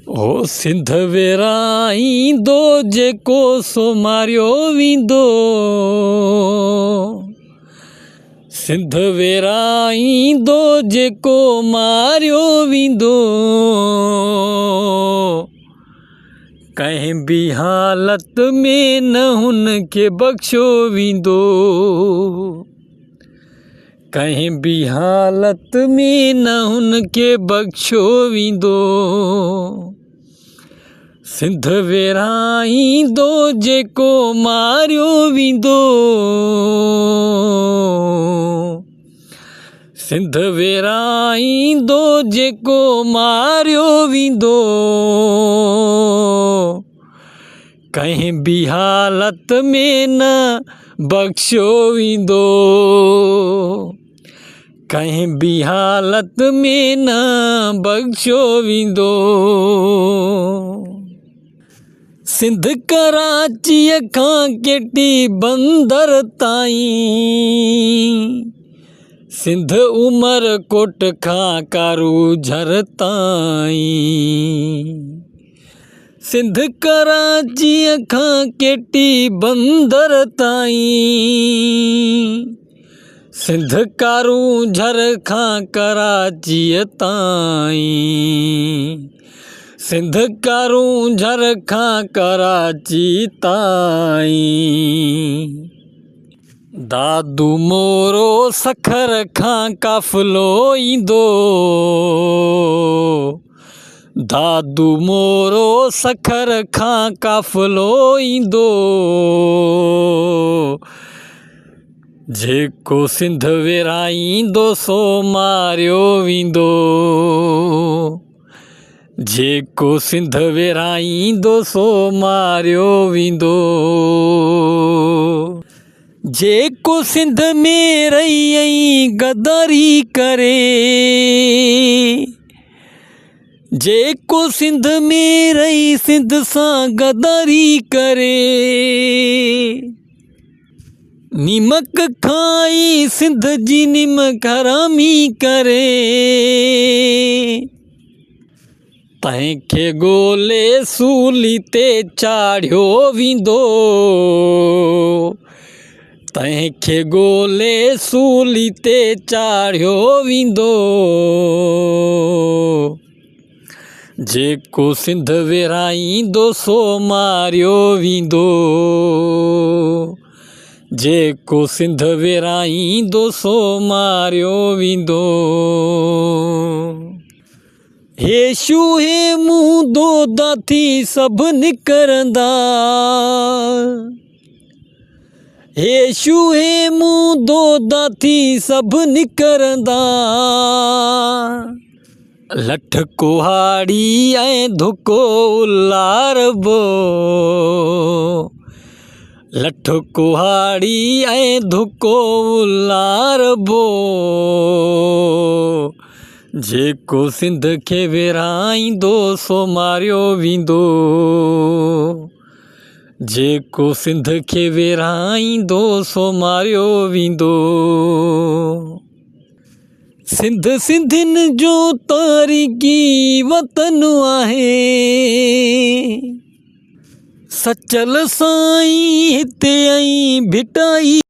ओ सिंध वेराईंदो जेको सो मारियो वेंदो। सिंध वेराईंदो जेको मारियो वेंदो। कंहिं बि हालत में न हुनखे बख़्शो वेंदो। कंहिं बि हालत में न हुनखे बख़्शो वेंदो। सिंध वेराईंदो जेको मारियो वेंदो। सिंध वेराईंदो जेको मारियो वेंदो। कंहिं बि हालत में न बख़्शो वेंदो। कंहिं बि हालत में न बख़्शो वेंदो। सिंध कराचीअ खां केटी बंदर ताईं। सिंध उमरकोट खां कारू झर ताईं। सिंध कराचीअ खां केटी बंदर ताईं। सिंध कारू झर खां कराचीअ ताईं। सिंध कारू झर खां कराची ताईं। दादू मोरो सखर खां काफ़िलो ईंदो। दादू मोरो सखर खां काफ़िलो ईंदो। जेको सिंध वेराईंदो सो मारियो वेंदो। जेको सिंध वेराईंदो सो मारियो वेंदो। जेको सिंध में रही ऐं गद्दारी करे। जेको सिंध में रही सिंध सां गद्दारी करे। निमक खाई सिंध जी निमक हरामी करे। तंहिंखे ॻोल्हे सूली ते चाढ़ियो वेंदो। तंहिंखे ॻोल्हे सूली ते चाढ़ियो वेंदो। जेको सिंध वेराईंदो सो मारियो वेंदो। जेको सिंध वेराईंदो सो मारियो वेंदो। हे शूहे मुंहुं दोदा थी सभु निकिरंदा। हे शूहे मुंहुं दोदा थी सभु निकिरंदा। लठ कुहाड़ी ऐं धुको उलारबो। लठ कुहाड़ी ऐं धुको उलारबो। जेको सिंध खे वेराईंदो सो मारियो वेंदो। जेको सिंध खे वेराईंदो सो मारियो वेंदो। सिंध सिंधियुनि जो तारीख़ी वतन आहे। सचल साईं हिते ऐं भिटाई